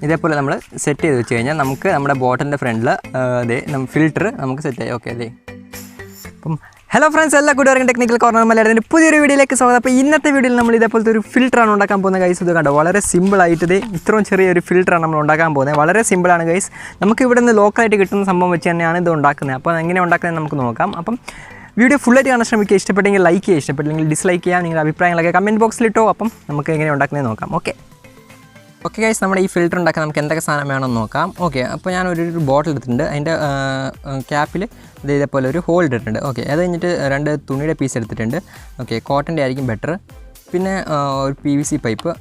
ഇതേപോലെ നമ്മൾ സെറ്റ് ചെയ്ത് വെച്ച് കഴിഞ്ഞാൽ നമുക്ക് നമ്മുടെ ബോട്ടിലിൻ്റെ ഫ്രണ്ടിൽ ഫിൽറ്റർ നമുക്ക് സെറ്റ് ആയി. ഓക്കെ അതെ. അപ്പം ഹലോ ഫ്രണ്ട്സ്, എല്ലാ കൂട്ടുകാർക്കും ടെക്നിക്കൽ കോർണർ മലയാളത്തിൻ്റെ പുതിയൊരു വീഡിയോയിലേക്ക് സ്വാഗതം. അപ്പോൾ ഇന്നത്തെ വീഡിയോയിൽ നമ്മൾ ഇതേപോലത്തെ ഒരു ഫിൽറ്ററാണ് ഉണ്ടാക്കാൻ പോകുന്നത് ഗൈസ്. ഇത് കണ്ടോ, വളരെ സിമ്പിളായിട്ട് ഇത്രയും ചെറിയൊരു ഫിൽറ്ററാണ് നമ്മൾ ഉണ്ടാക്കാൻ പോകുന്നത്. വളരെ സിമ്പിളാണ് ഗൈസ്. നമുക്ക് ഇവിടെ നിന്ന് ലോക്കലായിട്ട് കിട്ടുന്ന സംഭവം വെച്ച് തന്നെയാണ് ഇത് ഉണ്ടാക്കുന്നത്. അപ്പോൾ എങ്ങനെ ഉണ്ടാക്കുന്നത് നമുക്ക് നോക്കാം. അപ്പം വീഡിയോ ഫുള്ളായിട്ട് കാണാൻ ശ്രമിക്കുക. ഇഷ്ടപ്പെട്ടെങ്കിൽ ലൈക്ക് ചെയ്യുക, ഇഷ്ടപ്പെട്ടില്ലെങ്കിൽ ഡിസ്ലൈക്ക് ചെയ്യാം. നിങ്ങളുടെ അഭിപ്രായങ്ങളൊക്കെ കമൻറ്റ് ബോക്സിലിട്ടോ. അപ്പം നമുക്ക് എങ്ങനെ ഉണ്ടാക്കുന്നത് നോക്കാം. ഓക്കെ ഗൈസ്, നമ്മുടെ ഈ ഫിൽറ്റർ ഉണ്ടാക്കാൻ നമുക്ക് എന്തൊക്കെ സാധനം വേണമെന്ന് നോക്കാം. ഓക്കെ, അപ്പോൾ ഞാൻ ഒരു ബോട്ടിൽ എടുത്തിട്ടുണ്ട്. അതിൻ്റെ ക്യാപ്പിൽ ഇതേപോലെ ഒരു ഹോൾ ഇട്ടിട്ടുണ്ട്. ഓക്കെ, അത് കഴിഞ്ഞിട്ട് 2 തുണിയുടെ പീസ് എടുത്തിട്ടുണ്ട്. ഓക്കെ, കോട്ടൻ്റെ ആയിരിക്കും ബെറ്റർ. പിന്നെ ഒരു PVC പൈപ്പ്.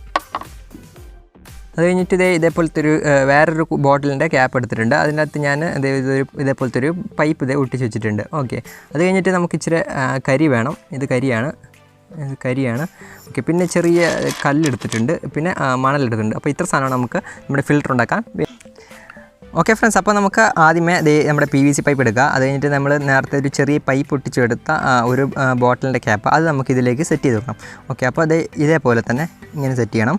അത് കഴിഞ്ഞിട്ട് ഇതേപോലത്തെ ഒരു വേറൊരു ബോട്ടിലിൻ്റെ ക്യാപ്പ് എടുത്തിട്ടുണ്ട്. അതിനകത്ത് ഞാൻ ഇതേപോലത്തെ ഒരു പൈപ്പ് ഒട്ടിച്ച് വെച്ചിട്ടുണ്ട്. ഓക്കെ, അത് കഴിഞ്ഞിട്ട് നമുക്ക് ഇച്ചിരി കരി വേണം. ഇത് കരിയാണ്. ഓക്കെ, പിന്നെ ചെറിയ കല്ലെടുത്തിട്ടുണ്ട്, പിന്നെ മണലെടുത്തിട്ടുണ്ട്. അപ്പോൾ ഇത്ര സാധനമാണ് നമുക്ക് നമ്മുടെ ഫിൽറ്റർ ഉണ്ടാക്കാൻ. ഓക്കെ ഫ്രണ്ട്സ്, അപ്പോൾ നമുക്ക് ആദ്യമേ നമ്മുടെ PVC പൈപ്പ് എടുക്കുക. അത് കഴിഞ്ഞിട്ട് നമ്മൾ നേരത്തെ ഒരു ചെറിയ പൈപ്പ് ഒട്ടിച്ചെടുത്ത ഒരു ബോട്ടിലിൻ്റെ ക്യാപ്പ് അത് നമുക്ക് ഇതിലേക്ക് സെറ്റ് ചെയ്ത് വെക്കണം. ഓക്കെ, അപ്പോൾ ഇതേപോലെ തന്നെ ഇങ്ങനെ സെറ്റ് ചെയ്യണം.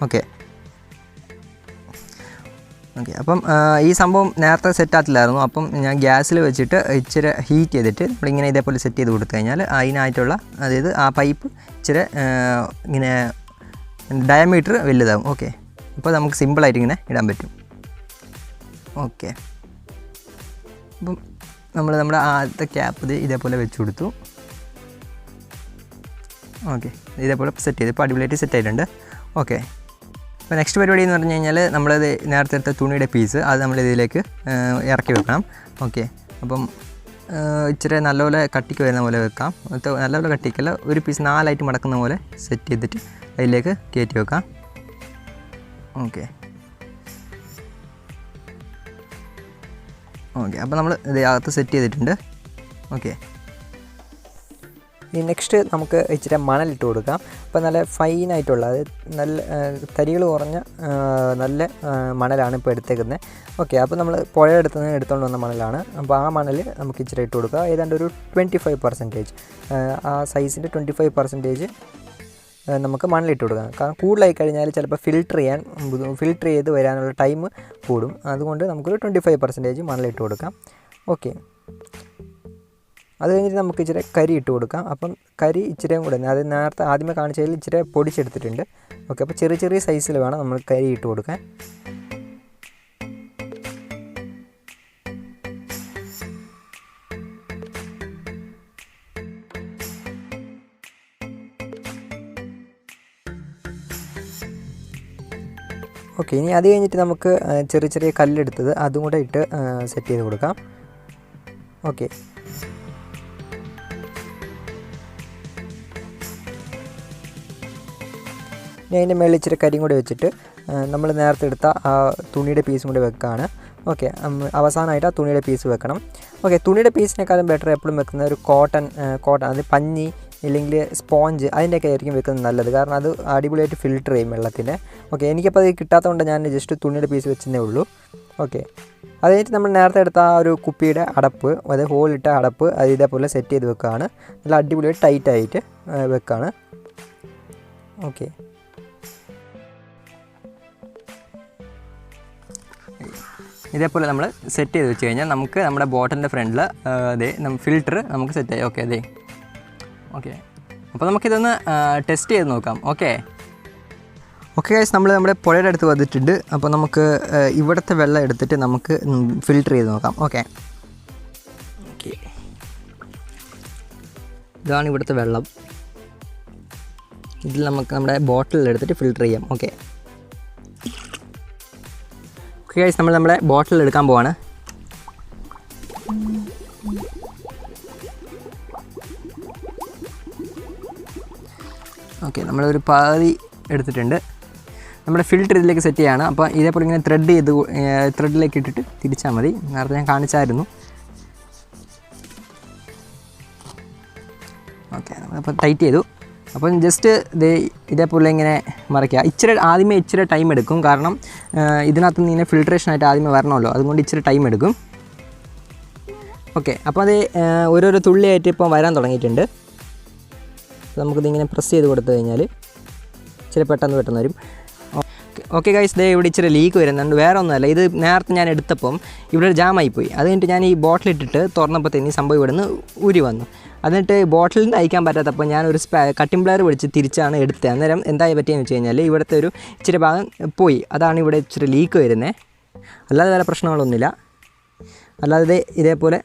ഓക്കെ, അപ്പം ഈ സംഭവം നേരത്തെ സെറ്റാത്തില്ലായിരുന്നു. അപ്പം ഞാൻ ഗ്യാസിൽ വെച്ചിട്ട് ഇച്ചിരി ഹീറ്റ് ചെയ്തിട്ട് നമ്മളിങ്ങനെ ഇതേപോലെ സെറ്റ് ചെയ്ത് കൊടുത്തു കഴിഞ്ഞാൽ അതിനായിട്ടുള്ള, അതായത് ആ പൈപ്പ് ഇച്ചിരി ഇങ്ങനെ ഡയമീറ്റർ വലുതാവും. ഓക്കെ, അപ്പോൾ നമുക്ക് സിമ്പിളായിട്ട് ഇങ്ങനെ ഇടാൻ പറ്റും. ഓക്കെ, അപ്പം നമ്മുടെ ആദ്യത്തെ ക്യാപ്പ് ഇതേപോലെ വെച്ച് കൊടുത്തു. ഓക്കെ, ഇതേപോലെ സെറ്റ് ചെയ്ത് ഇപ്പോൾ അടിപൊളിയായിട്ട് സെറ്റ് ആയിട്ടുണ്ട്. ഓക്കെ, അപ്പോൾ നെക്സ്റ്റ് പരിപാടി എന്ന് പറഞ്ഞു കഴിഞ്ഞാൽ നമ്മളത് നേരത്തെ എടുത്ത തുണിയുടെ പീസ് അത് നമ്മളിതിലേക്ക് ഇറക്കി വെക്കണം. ഓക്കെ, അപ്പം ഇച്ചിരി നല്ലപോലെ കട്ടിക്ക് വരുന്ന പോലെ വെക്കാം. നല്ലപോലെ കട്ടിക്കല്ല, ഒരു പീസ് 4 മടക്കുന്ന പോലെ സെറ്റ് ചെയ്തിട്ട് അതിലേക്ക് കയറ്റി വെക്കാം. ഓക്കെ, അപ്പോൾ നമ്മൾ ഇത് അകത്ത് സെറ്റ് ചെയ്തിട്ടുണ്ട്. ഓക്കെ, ഈ നെക്സ്റ്റ് നമുക്ക് ഇച്ചിരി മണലിട്ട് കൊടുക്കാം. അപ്പോൾ നല്ല ഫൈനായിട്ടുള്ള, അത് നല്ല തരികൾ കുറഞ്ഞ നല്ല മണലാണ് ഇപ്പോൾ എടുത്തേക്കുന്നത്. ഓക്കെ, അപ്പോൾ നമ്മൾ എടുത്തുകൊണ്ട് വന്ന മണലാണ്. അപ്പോൾ ആ മണൽ നമുക്ക് ഇച്ചിരി ഇട്ട് കൊടുക്കുക. ഏതാണ്ട് ഒരു 25%, ആ സൈസിൻ്റെ 25% നമുക്ക് മണലിട്ട് കൊടുക്കാം. കാരണം കൂടുതലായി കഴിഞ്ഞാൽ ചിലപ്പോൾ ഫിൽറ്റർ ചെയ്ത് വരാനുള്ള ടൈം കൂടും. അതുകൊണ്ട് നമുക്കൊരു 25% മണലിട്ട് കൊടുക്കാം. ഓക്കെ, അത് കഴിഞ്ഞിട്ട് നമുക്ക് ഇച്ചിരി കരി ഇട്ട് കൊടുക്കാം. അപ്പം കരി ഇച്ചിരിയും കൂടെ, അത് നേരത്തെ ആദ്യമേ കാണിച്ചതിൽ ഇച്ചിരി പൊടിച്ചെടുത്തിട്ടുണ്ട്. ഓക്കെ, അപ്പോൾ ചെറിയ ചെറിയ സൈസിൽ വേണം നമ്മൾ കരി ഇട്ട് കൊടുക്കാൻ. ഓക്കെ, ഇനി അത് കഴിഞ്ഞിട്ട് നമുക്ക് ചെറിയ ചെറിയ കല്ലെടുത്തത് അതും കൂടെ ഇട്ട് സെറ്റ് ചെയ്ത് കൊടുക്കാം. ഓക്കെ, ഇനി അതിൻ്റെ മേളിൽ ഇച്ചിരി കരിയും കൂടി വെച്ചിട്ട് നമ്മൾ നേരത്തെ എടുത്ത ആ തുണിയുടെ പീസും കൂടി വെക്കുകയാണ്. ഓക്കെ, അവസാനമായിട്ട് ആ തുണിയുടെ പീസ് വെക്കണം. ഓക്കെ, തുണിയുടെ പീസിനേക്കാളും ബെറ്റർ എപ്പോഴും വെക്കുന്ന ഒരു കോട്ടൺ, അത് പഞ്ഞി ഇല്ലെങ്കിൽ സ്പോഞ്ച് അതിൻ്റെയൊക്കെ ആയിരിക്കും വെക്കുന്നത് നല്ലത്. കാരണം അത് അടിപൊളിയായിട്ട് ഫിൽറ്റർ ചെയ്യും വെള്ളത്തിൻ്റെ. ഓക്കെ, എനിക്കപ്പോൾ അത് കിട്ടാത്തതുകൊണ്ട് ഞാൻ ജസ്റ്റ് തുണിയുടെ പീസ് വെച്ചതേ ഉള്ളൂ. ഓക്കെ, അത് കഴിഞ്ഞിട്ട് നമ്മൾ നേരത്തെ എടുത്ത ആ ഒരു കുപ്പിയുടെ അടപ്പ്, അത് ഹോളിട്ട അടപ്പ് അത് ഇതേപോലെ സെറ്റ് ചെയ്ത് വെക്കുകയാണ്. നല്ല അടിപൊളിയായിട്ട് ടൈറ്റായിട്ട് വെക്കുകയാണ്. ഓക്കെ, ഇതേപോലെ നമ്മൾ സെറ്റ് ചെയ്ത് വെച്ച് കഴിഞ്ഞാൽ നമുക്ക് നമ്മുടെ ബോട്ടിലിൻ്റെ ഫ്രണ്ടിൽ ഫിൽറ്റർ നമുക്ക് സെറ്റ് ആയി. ഓക്കെ, അപ്പോൾ നമുക്കിതൊന്ന് ടെസ്റ്റ് ചെയ്ത് നോക്കാം. ഓക്കെ ഗൈസ്, നമ്മൾ നമ്മുടെ പുഴയുടെ അടുത്ത് വന്നിട്ടുണ്ട്. അപ്പോൾ നമുക്ക് ഇവിടുത്തെ വെള്ളം എടുത്തിട്ട് നമുക്ക് ഫിൽറ്റർ ചെയ്ത് നോക്കാം. ഓക്കെ, ഇതാണ് ഇവിടുത്തെ വെള്ളം. ഇതിൽ നമുക്ക് നമ്മുടെ ബോട്ടിൽ എടുത്തിട്ട് ഫിൽറ്റർ ചെയ്യാം. ഓക്കെ ഗൈസ്, നമ്മൾ നമ്മുടെ ബോട്ടിൽ എടുക്കാൻ പോവാണ്. ഓക്കെ, നമ്മളൊരു പാതി എടുത്തിട്ടുണ്ട്. നമ്മുടെ ഫിൽറ്റർ ഇതിലേക്ക് സെറ്റ് ചെയ്യാണ്. അപ്പോൾ ഇതേപോലെ ഇങ്ങനെ ത്രെഡിലേക്ക് ഇട്ടിട്ട് തിരിച്ചാൽ മതി. നേരത്തെ ഞാൻ കാണിച്ചായിരുന്നു. ഓക്കെ, നമ്മളിപ്പോൾ ടൈറ്റ് ചെയ്തു. അപ്പം ജസ്റ്റ് ഇതേപോലെ ഇങ്ങനെ മറയ്ക്കുക. ആദ്യമേ ഇച്ചിരി ടൈം എടുക്കും. കാരണം ഇതിനകത്ത് നിന്ന് ഇങ്ങനെ ഫിൽട്രേഷനായിട്ട് ആദ്യമേ വരണമല്ലോ, അതുകൊണ്ട് ഇച്ചിരി ടൈം എടുക്കും. ഓക്കെ, അപ്പോൾ അത് ഓരോരോ തുള്ളിയായിട്ട് ഇപ്പോൾ വരാൻ തുടങ്ങിയിട്ടുണ്ട്. നമുക്കിതിങ്ങനെ പ്രസ് ചെയ്ത് കൊടുത്തു കഴിഞ്ഞാൽ ഇച്ചിരി പെട്ടെന്ന് വരും. ഓക്കെ ഗൈസ്, ദേ ഇവിടെ ഇച്ചിരി ലീക്ക് വരുന്നുണ്ട്. വേറെ ഒന്നുമല്ല, ഇത് നേരത്തെ ഞാൻ എടുത്തപ്പം ഇവിടെ ജാമായിപ്പോയി. അത് കഴിഞ്ഞിട്ട് ഞാൻ ഈ ബോട്ടിലിട്ടിട്ട് തുറന്നപ്പോഴത്തേന് സംഭവം ഇവിടെ നിന്ന് ഊരി വന്നു. എന്നിട്ട് ബോട്ടിലിൽ നിന്ന് അയക്കാൻ പറ്റാത്തപ്പോൾ ഞാനൊരു കട്ടിംഗ് പ്ലെയർ പിടിച്ച് തിരിച്ചാണ് എടുത്തത്. അന്നേരം എന്തായി പറ്റിയെന്ന് വെച്ച് കഴിഞ്ഞാൽ ഇവിടുത്തെ ഒരു ഇച്ചിരി ഭാഗം പോയി. അതാണ് ഇവിടെ ഇച്ചിരി ലീക്ക് വരുന്നത്. അല്ലാതെ വേറെ പ്രശ്നങ്ങളൊന്നുമില്ല. അല്ലാതെ ഇതേപോലെ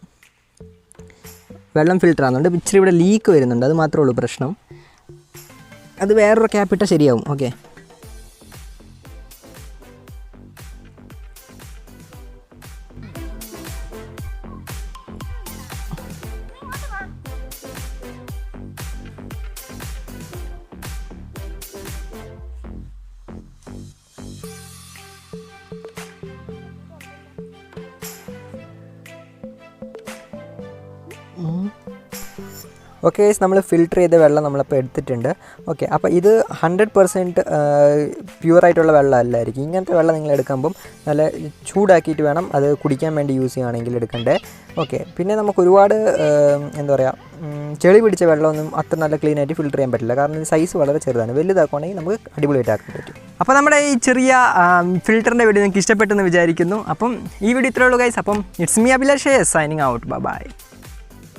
വെള്ളം ഫിൽറ്റർ ആകുന്നുണ്ട്. ഇച്ചിരി ഇവിടെ ലീക്ക് വരുന്നുണ്ട്, അത് മാത്രമേ ഉള്ളൂ പ്രശ്നം. അത് വേറൊരു ക്യാപ്പിട്ടാൽ ശരിയാവും. ഓക്കെ, ഓക്കെ ഗൈസ്, നമ്മൾ ഫിൽറ്റർ ചെയ്ത വെള്ളം നമ്മളിപ്പോൾ എടുത്തിട്ടുണ്ട്. ഓക്കെ, അപ്പോൾ ഇത് 100% പ്യുവറായിട്ടുള്ള വെള്ളം അല്ലായിരിക്കും. ഇങ്ങനത്തെ വെള്ളം നിങ്ങൾ എടുക്കുമ്പം നല്ല ചൂടാക്കിയിട്ട് വേണം അത് കുടിക്കാൻ വേണ്ടി യൂസ് ചെയ്യുകയാണെങ്കിൽ എടുക്കണ്ടേ. ഓക്കെ, പിന്നെ നമുക്ക് ഒരുപാട് എന്താ പറയുക, ചെളി പിടിച്ച വെള്ളമൊന്നും അത്ര നല്ല ക്ലീൻ ആയിട്ട് ഫിൽറ്റർ ചെയ്യാൻ പറ്റില്ല. കാരണം ഇത് സൈസ് വളരെ ചെറുതാണ്. വലുതാക്കുകയാണെങ്കിൽ നമുക്ക് അടിപൊളിയായിട്ട് ആക്കാൻ പറ്റും. അപ്പോൾ നമ്മുടെ ഈ ചെറിയ ഫിൽറ്ററിൻ്റെ വീഡിയോ നിങ്ങൾക്ക് ഇഷ്ടപ്പെട്ടെന്ന് വിചാരിക്കുന്നു. അപ്പം ഈ വീഡിയോ ഇത്രയേ ഉള്ളൂ ഗൈസ്. അപ്പം it's me Abhilash signing out. By.